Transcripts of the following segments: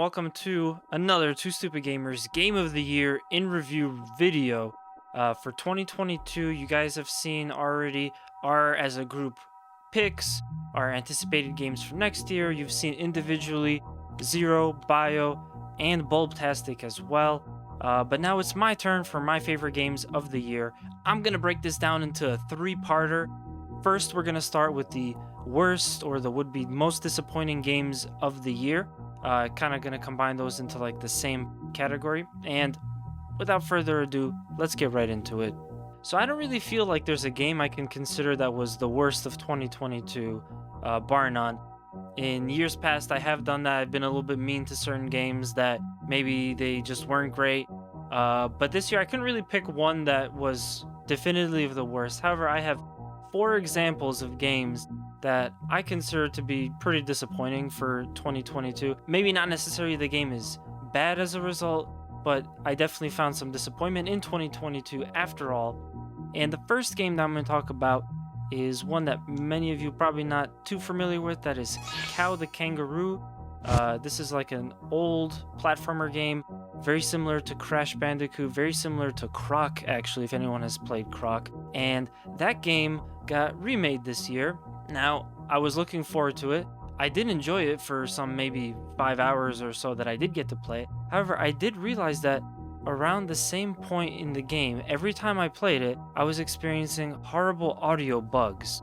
welcome to another Two Stupid Gamers Game of the Year in Review video. For 2022, you guys have seen already our, as a group, picks, our anticipated games for next year. You've seen individually Zero, Bio, and Bulbtastic as well. But now it's my turn for my favorite games of the year. I'm going to break this down into a three-parter. First, we're going to start with the worst or the would-be most disappointing games of the year. Kind of going to combine those into like the same category. And without further ado, let's get right into it. So I don't really feel like there's a game I can consider that was the worst of 2022, bar none. In years past, I have done that. I've been a little bit mean to certain games that maybe they just weren't great. But this year, I couldn't really pick one that was definitively the worst. However, I have 4 examples of games that I consider to be pretty disappointing for 2022. Maybe not necessarily the game is bad as a result, but I definitely found some disappointment in 2022 after all. And the first game that I'm going to talk about is one that many of you probably not too familiar with. That is Cow the Kangaroo. This is like an old platformer game, very similar to Crash Bandicoot, very similar to Croc, actually, if anyone has played Croc. And that game got remade this year. Now, I was looking forward to it. I did enjoy it for some maybe 5 hours or so that I did get to play it. However, I did realize that around the same point in the game, every time I played it, I was experiencing horrible audio bugs,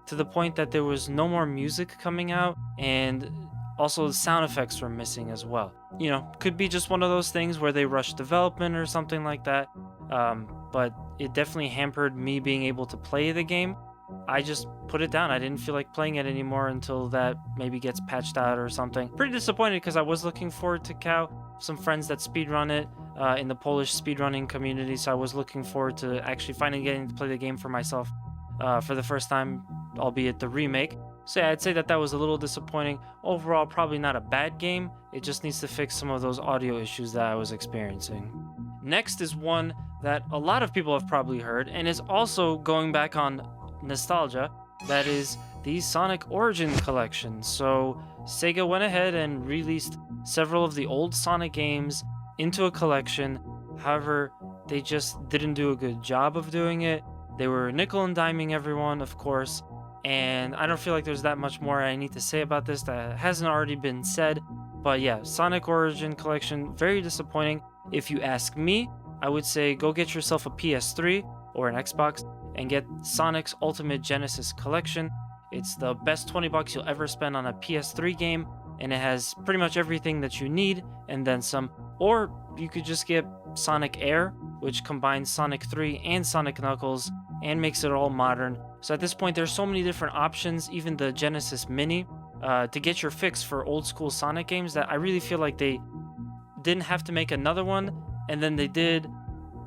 to the point that there was no more music coming out, and also the sound effects were missing as well. You know, could be just one of those things where they rushed development or something like that, but it definitely hampered me being able to play the game. I just put it down. I didn't feel like playing it anymore until that maybe gets patched out or something. Pretty disappointed because I was looking forward to Cow. Some friends that speedrun it in the Polish speedrunning community, so I was looking forward to actually finally getting to play the game for myself for the first time, albeit the remake. So yeah, I'd say that was a little disappointing. Overall, probably not a bad game. It just needs to fix some of those audio issues that I was experiencing. Next is one that a lot of people have probably heard, and is also going back on nostalgia. That is the Sonic Origin Collection. So Sega went ahead and released several of the old Sonic games into a collection. However, they just didn't do a good job of doing it. They were nickel and diming everyone, of course, and I don't feel like there's that much more I need to say about this that hasn't already been said. But yeah, Sonic Origin Collection, very disappointing. If you ask me, I would say go get yourself a PS3 or an Xbox and get Sonic's Ultimate Genesis Collection. It's the best $20 you'll ever spend on a PS3 game, and it has pretty much everything that you need and then some. Or you could just get Sonic Air, which combines Sonic 3 and Sonic Knuckles and makes it all modern. So at this point, there's so many different options, even the Genesis Mini, to get your fix for old school Sonic games, that I really feel like they didn't have to make another one, and then they did,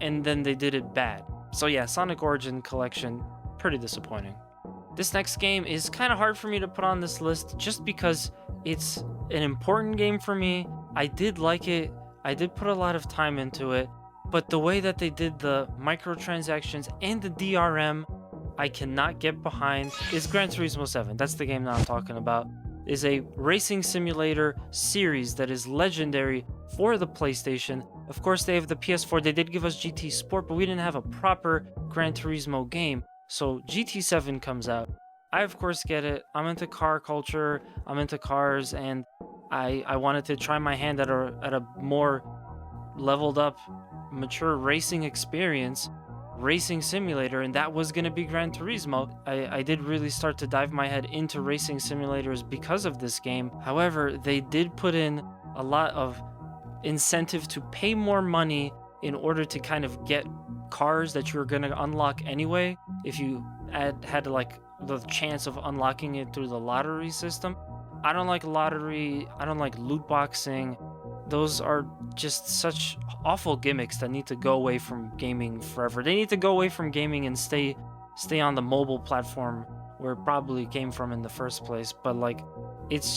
and then they did it bad. So yeah, Sonic Origin Collection, pretty disappointing. This next game is kind of hard for me to put on this list just because it's an important game for me. I did like it. I did put a lot of time into it. But the way that they did the microtransactions and the DRM, I cannot get behind. Is Gran Turismo 7. That's the game that I'm talking about. Is a racing simulator series that is legendary for the PlayStation. Of course, they have the PS4. They did give us GT Sport, but we didn't have a proper Gran Turismo game. So GT7 comes out. I, of course, get it. I'm into car culture. I'm into cars, and I wanted to try my hand at a more leveled up, mature racing experience, racing simulator, and that was going to be Gran Turismo. I did really start to dive my head into racing simulators because of this game. However, they did put in a lot of incentive to pay more money in order to kind of get cars that you were going to unlock anyway, if you had like the chance of unlocking it through the lottery system. I don't like lottery. I don't like loot boxing. Those are just such awful gimmicks that need to go away from gaming forever. They need to go away from gaming and stay on the mobile platform where it probably came from in the first place. But like, it's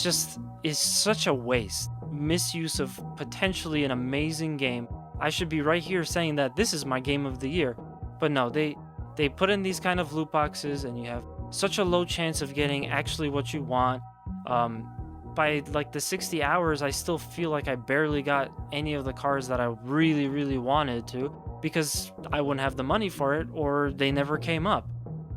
such a waste. Misuse of potentially an amazing game. I should be right here saying that this is my game of the year. But no, they put in these kind of loot boxes, and you have such a low chance of getting actually what you want. by like the 60 hours, I still feel like I barely got any of the cars that I really, really wanted to, because I wouldn't have the money for it or they never came up.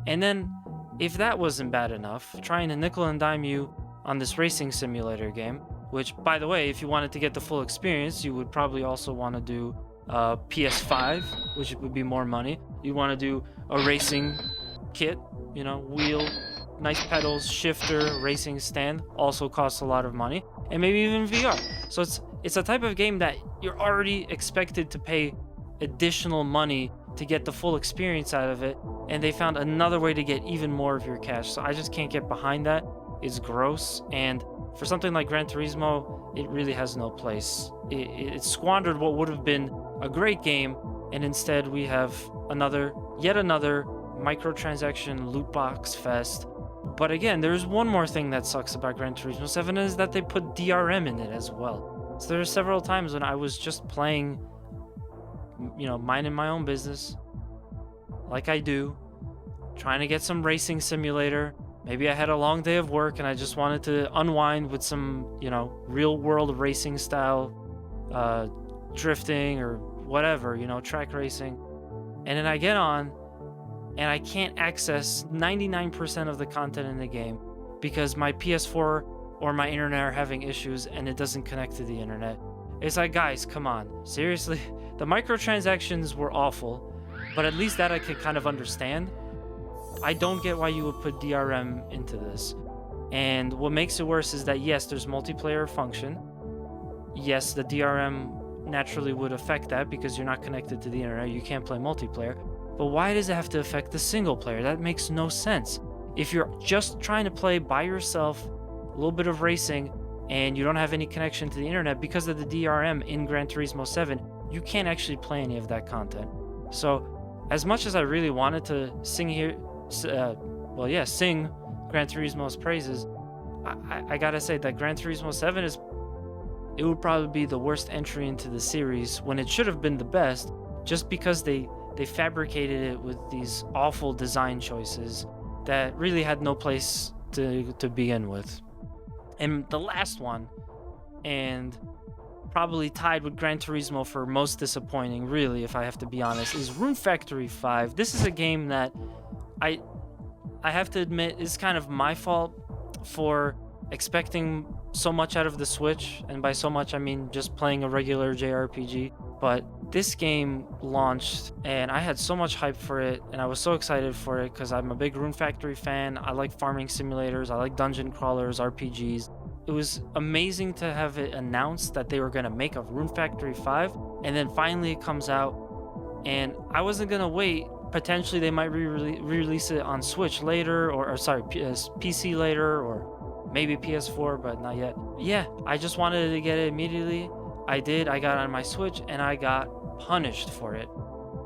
And then if that wasn't bad enough, trying to nickel and dime you on this racing simulator game, which, by the way, if you wanted to get the full experience, you would probably also want to do PS5, which would be more money. You want to do a racing kit, you know, wheel, nice pedals, shifter, racing stand, also costs a lot of money, and maybe even VR. So it's a type of game that you're already expected to pay additional money to get the full experience out of it, and they found another way to get even more of your cash. So I just can't get behind that. It's gross, and for something like Gran Turismo, it really has no place. It squandered what would have been a great game, and instead we have yet another microtransaction loot box fest. But again, there's one more thing that sucks about Gran Turismo 7, is that they put DRM in it as well. So there are several times when I was just playing, you know, minding my own business, like I do, trying to get some racing simulator. Maybe I had a long day of work and I just wanted to unwind with some, you know, real world racing style, drifting or whatever, you know, track racing. And then I get on and I can't access 99% of the content in the game because my PS4 or my internet are having issues and it doesn't connect to the internet. It's like, guys, come on. Seriously? The microtransactions were awful, but at least that I could kind of understand. I don't get why you would put DRM into this. And what makes it worse is that, yes, there's multiplayer function. Yes, the DRM naturally would affect that because you're not connected to the internet. You can't play multiplayer. But why does it have to affect the single player? That makes no sense. If you're just trying to play by yourself, a little bit of racing, and you don't have any connection to the internet because of the DRM in Gran Turismo 7, you can't actually play any of that content. So, as much as I really wanted to sing Gran Turismo's praises, I gotta say that Gran Turismo 7 it would probably be the worst entry into the series when it should have been the best, just because they fabricated it with these awful design choices that really had no place to begin with. And the last one, and probably tied with Gran Turismo for most disappointing, really, if I have to be honest, is Rune Factory 5. This is a game that I have to admit is kind of my fault for expecting so much out of the Switch, and by so much I mean just playing a regular JRPG. But this game launched and I had so much hype for it, and I was so excited for it because I'm a big Rune Factory fan. I like farming simulators, I like dungeon crawlers, RPGs. It was amazing to have it announced that they were going to make a Rune Factory 5, and then finally it comes out, and I wasn't going to wait. Potentially they might re-release it on Switch later, or PC later, or maybe PS4, but not yet. Yeah, I just wanted to get it immediately. I did. I got on my Switch and I got punished for it.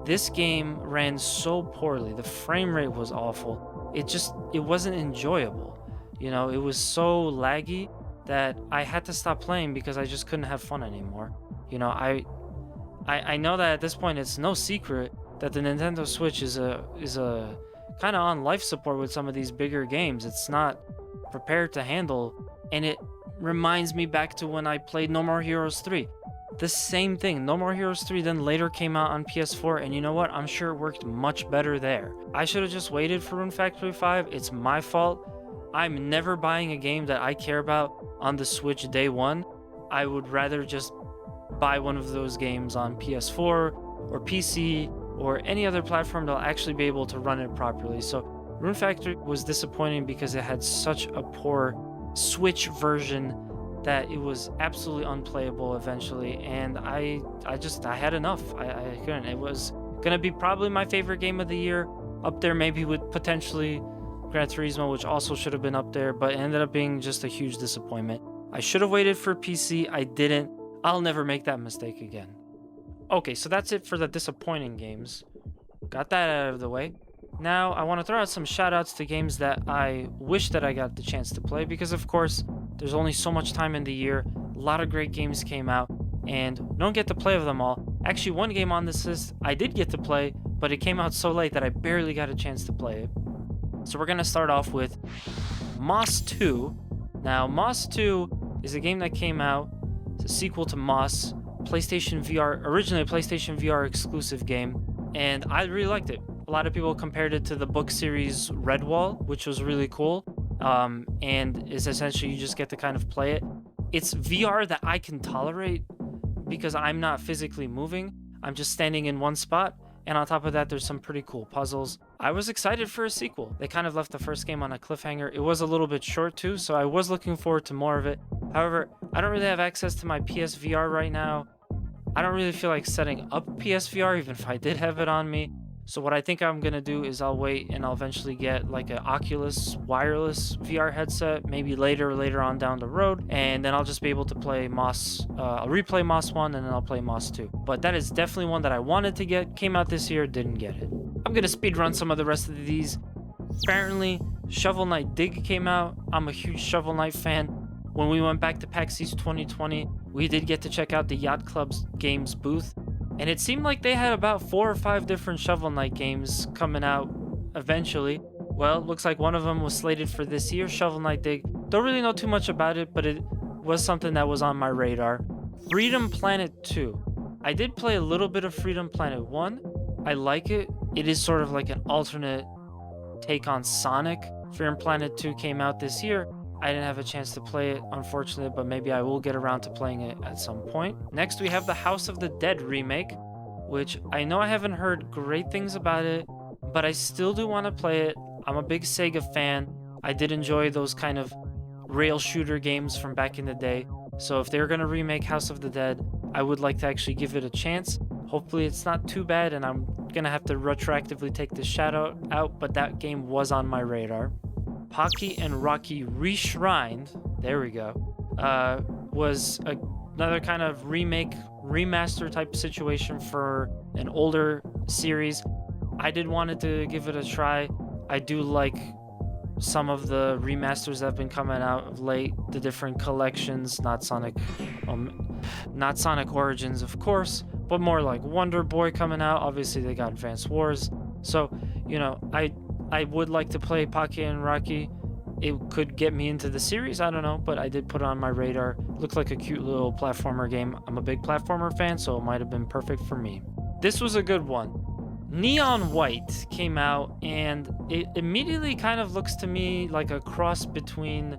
This game ran so poorly. The frame rate was awful. It wasn't enjoyable. You know, it was so laggy that I had to stop playing because I just couldn't have fun anymore. You know, I know that at this point it's no secret that the Nintendo Switch is a kind of on life support with some of these bigger games. It's not prepared to handle, and it reminds me back to when I played No More Heroes 3. The same thing. No More Heroes 3 then later came out on PS4, and you know what? I'm sure it worked much better there. I should have just waited for Rune Factory 5. It's my fault. I'm never buying a game that I care about on the Switch day one. I would rather just buy one of those games on PS4 or PC or any other platform that'll actually be able to run it properly. So Rune Factory was disappointing because it had such a poor Switch version that it was absolutely unplayable eventually, and I had enough. I couldn't. It was gonna be probably my favorite game of the year, up there maybe with potentially Gran Turismo, which also should have been up there, but it ended up being just a huge disappointment. I should have waited for PC. I didn't. I'll never make that mistake again. Okay, so that's it for the disappointing games. Got that out of the way. Now, I want to throw out some shoutouts to games that I wish that I got the chance to play, because of course, there's only so much time in the year. A lot of great games came out, and don't get to play them all. Actually, one game on this list I did get to play, but it came out so late that I barely got a chance to play it. So we're going to start off with Moss 2. Now, Moss 2 is a game that came out. It's a sequel to Moss, PlayStation VR, originally a PlayStation VR exclusive game, and I really liked it. A lot of people compared it to the book series Redwall, which was really cool, and is essentially you just get to kind of play it. It's VR that I can tolerate because I'm not physically moving. I'm just standing in one spot, and on top of that, there's some pretty cool puzzles. I was excited for a sequel. They kind of left the first game on a cliffhanger. It was a little bit short too, so I was looking forward to more of it. However, I don't really have access to my PSVR right now. I don't really feel like setting up PSVR, even if I did have it on me. So what I think I'm going to do is I'll wait and I'll eventually get like an Oculus wireless VR headset, maybe later on down the road. And then I'll just be able to play Moss. I'll replay Moss 1 and then I'll play Moss 2. But that is definitely one that I wanted to get. Came out this year, didn't get it. I'm going to speedrun some of the rest of these. Apparently, Shovel Knight Dig came out. I'm a huge Shovel Knight fan. When we went back to PAX East 2020, we did get to check out the Yacht Club's games booth. And it seemed like they had about 4 or 5 different Shovel Knight games coming out eventually. Well, looks like one of them was slated for this year, Shovel Knight Dig. Don't really know too much about it, but it was something that was on my radar. Freedom Planet 2. I did play a little bit of Freedom Planet 1. I like it. It is sort of like an alternate take on Sonic. Freedom Planet 2 came out this year. I didn't have a chance to play it, unfortunately, but maybe I will get around to playing it at some point. Next, we have the House of the Dead remake, which I know I haven't heard great things about it, but I still do want to play it. I'm a big Sega fan. I did enjoy those kind of rail shooter games from back in the day. So if they're going to remake House of the Dead, I would like to actually give it a chance. Hopefully it's not too bad, and I'm going to have to retroactively take this shout out, but that game was on my radar. Pocky and Rocky Reshrined, there we go, was another kind of remake, remaster type situation for an older series. I did wanted to give it a try. I do like some of the remasters that have been coming out of late, the different collections, not Sonic Origins, of course, but more like Wonder Boy coming out. Obviously, they got Advance Wars. So, you know, I would like to play Pocky and Rocky. It could get me into the series, I don't know, but I did put it on my radar. Looked like a cute little platformer game. I'm a big platformer fan, so it might have been perfect for me. This was a good one. Neon White came out, and it immediately kind of looks to me like a cross between,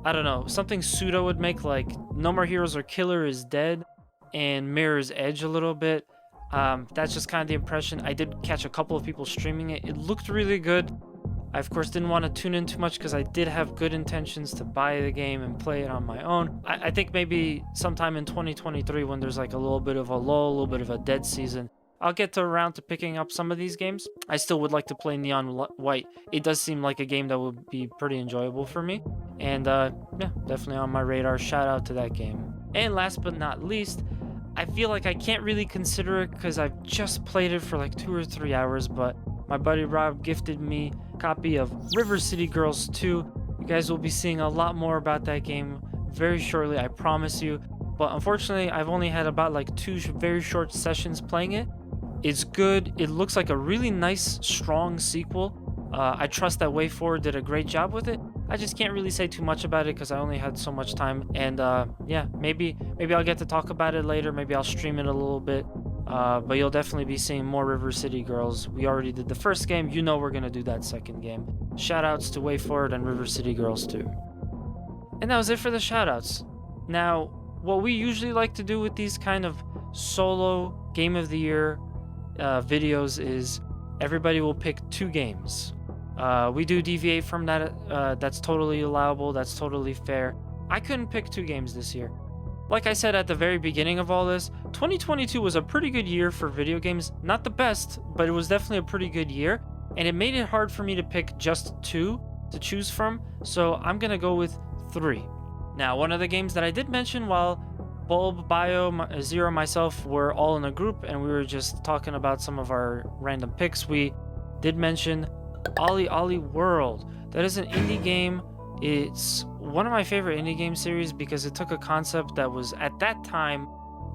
I don't know, something Suda would make, like No More Heroes or Killer is Dead, and Mirror's Edge a little bit. That's just kind of the impression. I did catch a couple of people streaming it. It looked really good. I, of course, didn't want to tune in too much because I did have good intentions to buy the game and play it on my own. I think maybe sometime in 2023 when there's like a little bit of a lull, a little bit of a dead season, I'll get around to picking up some of these games. I still would like to play Neon White. It does seem like a game that would be pretty enjoyable for me. And yeah, definitely on my radar. Shout out to that game. And last but not least, I feel like I can't really consider it because I've just played it for like 2 or 3 hours, but my buddy Rob gifted me a copy of River City Girls 2. You guys will be seeing a lot more about that game very shortly, I promise you. But unfortunately, I've only had about like 2 very short sessions playing it. It's good. It looks like a really nice, strong sequel. I trust that WayForward did a great job with it. I just can't really say too much about it because I only had so much time. And yeah, maybe I'll get to talk about it later. Maybe I'll stream it a little bit. But you'll definitely be seeing more River City Girls. We already did the first game. You know we're going to do that second game. Shoutouts to WayForward and River City Girls too. And that was it for the shoutouts. Now, what we usually like to do with these kind of solo Game of the Year videos is everybody will pick 2 games. We do deviate from that. That's totally allowable. That's totally fair. I couldn't pick 2 games this year. Like I said at the very beginning of all this, 2022 was a pretty good year for video games. Not the best, but it was definitely a pretty good year. And it made it hard for me to pick just 2 to choose from. So I'm going to go with 3. Now, one of the games that I did mention while Bulb, Bio, Zero, myself were all in a group and we were just talking about some of our random picks, we did mention Ollie Ollie World. That is an indie game. It's one of my favorite indie game series because it took a concept that was at that time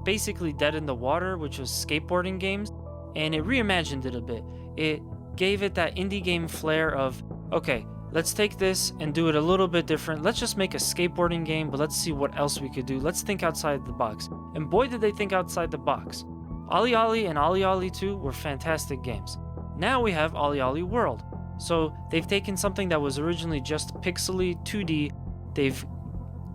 basically dead in the water, which was skateboarding games, and it reimagined it a bit. It gave it that indie game flair of, okay, let's take this and do it a little bit different. Let's just make a skateboarding game, but let's see what else we could do. Let's think outside the box. And boy, did they think outside the box. Ollie Ollie and Ollie Ollie 2 were fantastic games. Now we have Ollie Ollie World. So they've taken something that was originally just pixely 2D, they've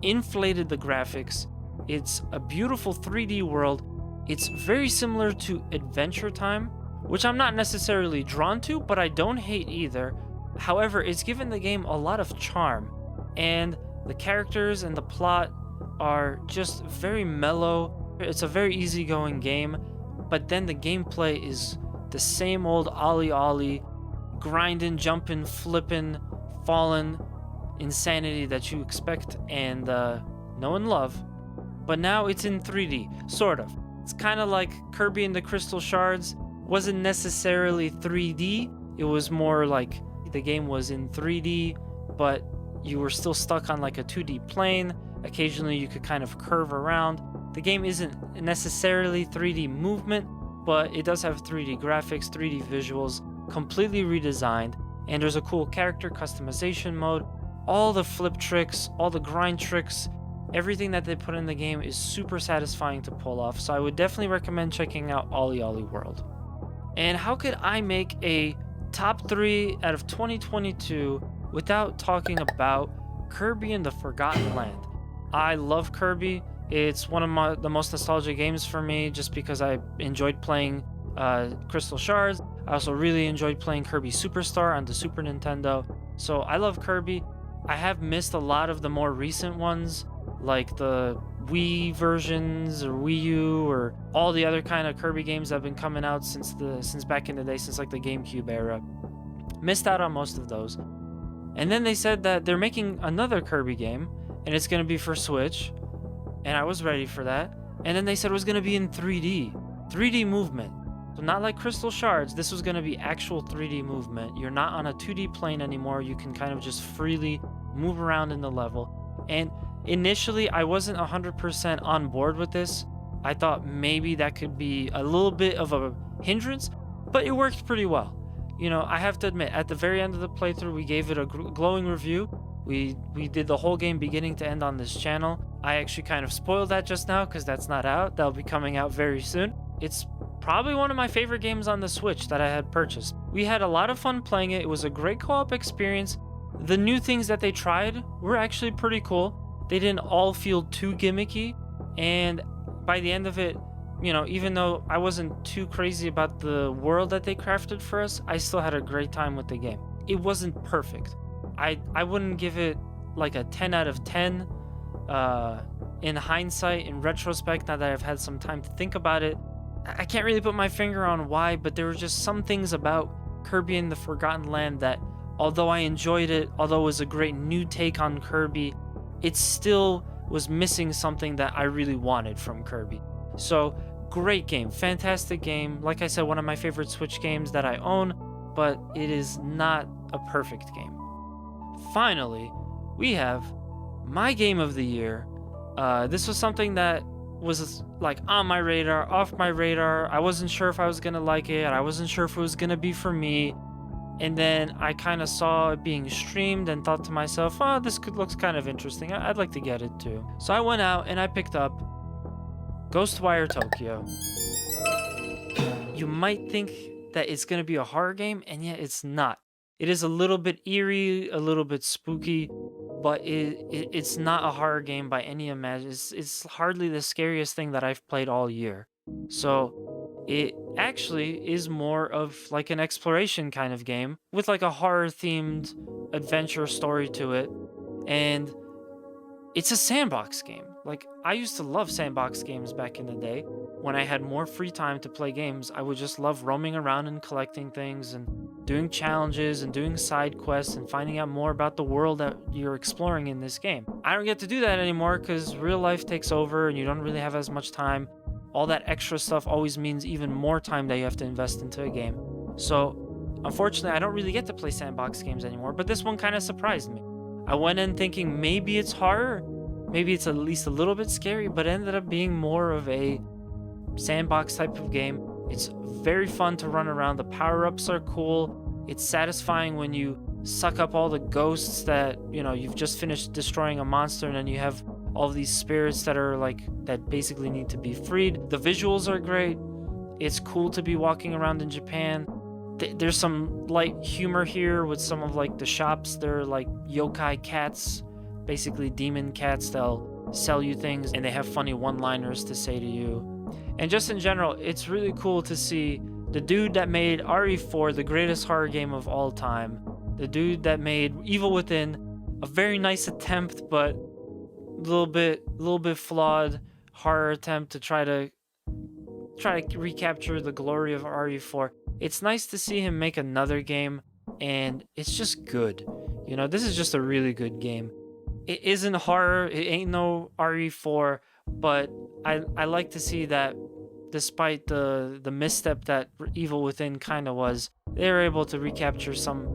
inflated the graphics. It's a beautiful 3D world. It's very similar to Adventure Time, which I'm not necessarily drawn to, but I don't hate either. However, it's given the game a lot of charm, and the characters and the plot are just very mellow. It's a very easygoing game, but then the gameplay is the same old Ollie Ollie, grinding, jumping, flipping, falling insanity that you expect and know and love. But now it's in 3D, sort of. It's kind of like Kirby and the Crystal Shards. Wasn't necessarily 3D, it was more like the game was in 3D, but you were still stuck on like a 2D plane. Occasionally you could kind of curve around. The game isn't necessarily 3D movement, but it does have 3D graphics, 3D visuals, completely redesigned, and there's a cool character customization mode. All the flip tricks, all the grind tricks, everything that they put in the game is super satisfying to pull off, so I would definitely recommend checking out Ollie Ollie World. And how could I make a top 3 out of 2022 without talking about Kirby and the Forgotten Land? I love Kirby. It's one of the most nostalgic games for me just because I enjoyed playing Crystal Shards. I also really enjoyed playing Kirby Superstar on the Super Nintendo. So I love Kirby. I have missed a lot of the more recent ones, like the Wii versions or Wii U or all the other kind of Kirby games that have been coming out since back in the day, since like the GameCube era. Missed out on most of those. And then they said that they're making another Kirby game and it's going to be for Switch, and I was ready for that. And then they said it was going to be in 3D movement. So not like Crystal Shards, this was going to be actual 3D movement. You're not on a 2D plane anymore. You can kind of just freely move around in the level. And initially, I wasn't 100% on board with this. I thought maybe that could be a little bit of a hindrance, but it worked pretty well. You know, I have to admit, at the very end of the playthrough, we gave it a glowing review. We did the whole game beginning to end on this channel. I actually kind of spoiled that just now because that's not out. That'll be coming out very soon. It's probably one of my favorite games on the Switch that I had purchased. We had a lot of fun playing it. It was a great co-op experience. The new things that they tried were actually pretty cool. They didn't all feel too gimmicky, and by the end of it, you know, even though I wasn't too crazy about the world that they crafted for us, I still had a great time with the game. It wasn't perfect. I wouldn't give it like a 10 out of 10 in hindsight, in retrospect, now that I've had some time to think about it. I can't really put my finger on why, but there were just some things about Kirby and the Forgotten Land that, although I enjoyed it, although it was a great new take on Kirby, it still was missing something that I really wanted from Kirby. So, great game, fantastic game. Like I said, one of my favorite Switch games that I own, but it is not a perfect game. Finally, we have my game of the year. This was something that was like on my radar, off my radar. I wasn't sure if I was gonna like it. I wasn't sure if it was gonna be for me. And then I kind of saw it being streamed and thought to myself, oh, this looks kind of interesting. I'd like to get it too. So I went out and I picked up Ghostwire Tokyo. You might think that it's going to be a horror game, and yet it's not. It is a little bit eerie, a little bit spooky, but it's not a horror game by any imagine. It's hardly the scariest thing that I've played all year. So it actually is more of like an exploration kind of game with like a horror themed adventure story to it. And it's a sandbox game. Like, I used to love sandbox games back in the day. When I had more free time to play games, I would just love roaming around and collecting things and doing challenges and doing side quests and finding out more about the world that you're exploring in this game. I don't get to do that anymore because real life takes over and you don't really have as much time. All that extra stuff always means even more time that you have to invest into a game. So, unfortunately, I don't really get to play sandbox games anymore, but this one kind of surprised me. I went in thinking maybe it's horror, maybe it's at least a little bit scary, but it ended up being more of a sandbox type of game. It's very fun to run around. The power-ups are cool. It's satisfying when you suck up all the ghosts that, you know, you've just finished destroying a monster, and then you have all these spirits that are like, that basically need to be freed. The visuals are great. It's cool to be walking around in Japan. There's some light humor here with some of like the shops. They're like yokai cats, basically demon cats. They'll sell you things, and they have funny one-liners to say to you. And just in general, it's really cool to see the dude that made RE4, the greatest horror game of all time, the dude that made Evil Within, a very nice attempt, but a little bit flawed horror attempt to try to recapture the glory of RE4. It's nice to see him make another game, and it's just good. You know, this is just a really good game. It isn't horror, it ain't no RE4, but I like to see that despite the misstep that Evil Within kind of was, they were able to recapture some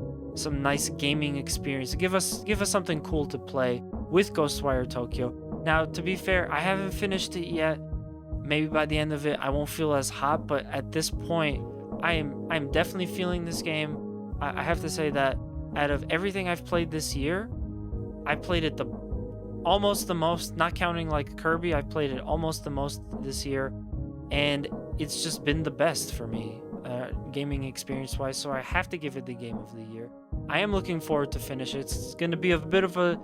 nice gaming experience. Give us something cool to play with Ghostwire Tokyo. Now, to be fair, I haven't finished it yet. Maybe by the end of it, I won't feel as hot, but at this point, I'm definitely feeling this game. I have to say that out of everything I've played this year, I played it almost the most, not counting like Kirby. I played it almost the most this year, and it's just been the best for me, gaming experience wise. So I have to give it the game of the year. I am looking forward to finish it. It's going to be a bit of a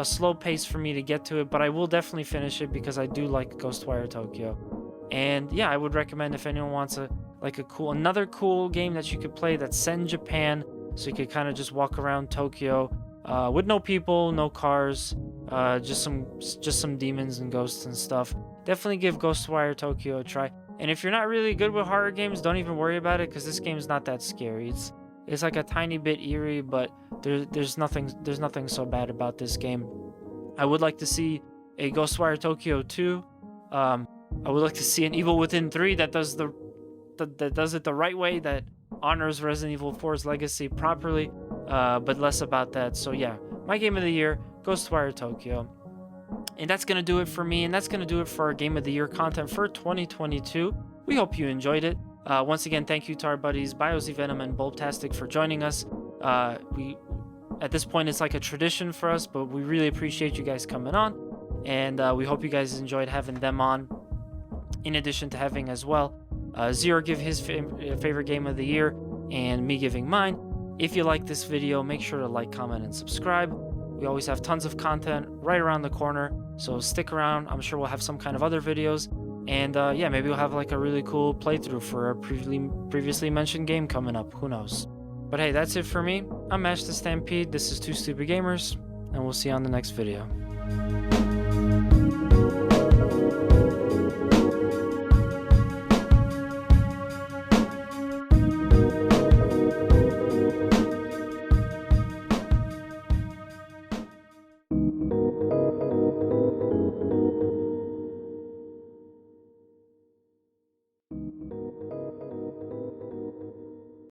slow pace for me to get to it, but I will definitely finish it because I do like Ghostwire Tokyo. And yeah, I would recommend if anyone wants another cool game that you could play that's set in Japan, so you could kind of just walk around Tokyo with no people, no cars, just some demons and ghosts and stuff. Definitely give Ghostwire Tokyo a try. And if you're not really good with horror games, don't even worry about it, because this game's not that scary. It's like a tiny bit eerie, but there's nothing so bad about this game. I would like to see a Ghostwire Tokyo 2. I would like to see an Evil Within 3 that does it the right way, that honors Resident Evil 4's legacy properly, but less about that. So yeah, my game of the year, Ghostwire Tokyo. And that's going to do it for me, and that's going to do it for our Game of the Year content for 2022. We hope you enjoyed it. Once again, thank you to our buddies BioZ Venom and Bulbtastic for joining us. At this point, it's like a tradition for us, but we really appreciate you guys coming on, and we hope you guys enjoyed having them on, in addition to having as well Zero give his favorite game of the year, and me giving mine. If you like this video, make sure to like, comment, and subscribe. We always have tons of content right around the corner, so stick around. I'm sure we'll have some kind of other videos, and yeah, maybe we'll have like a really cool playthrough for a previously mentioned game coming up. Who knows? But hey, that's it for me. I'm Mash the Stampede. This is Two Stupid Gamers, and we'll see you on the next video.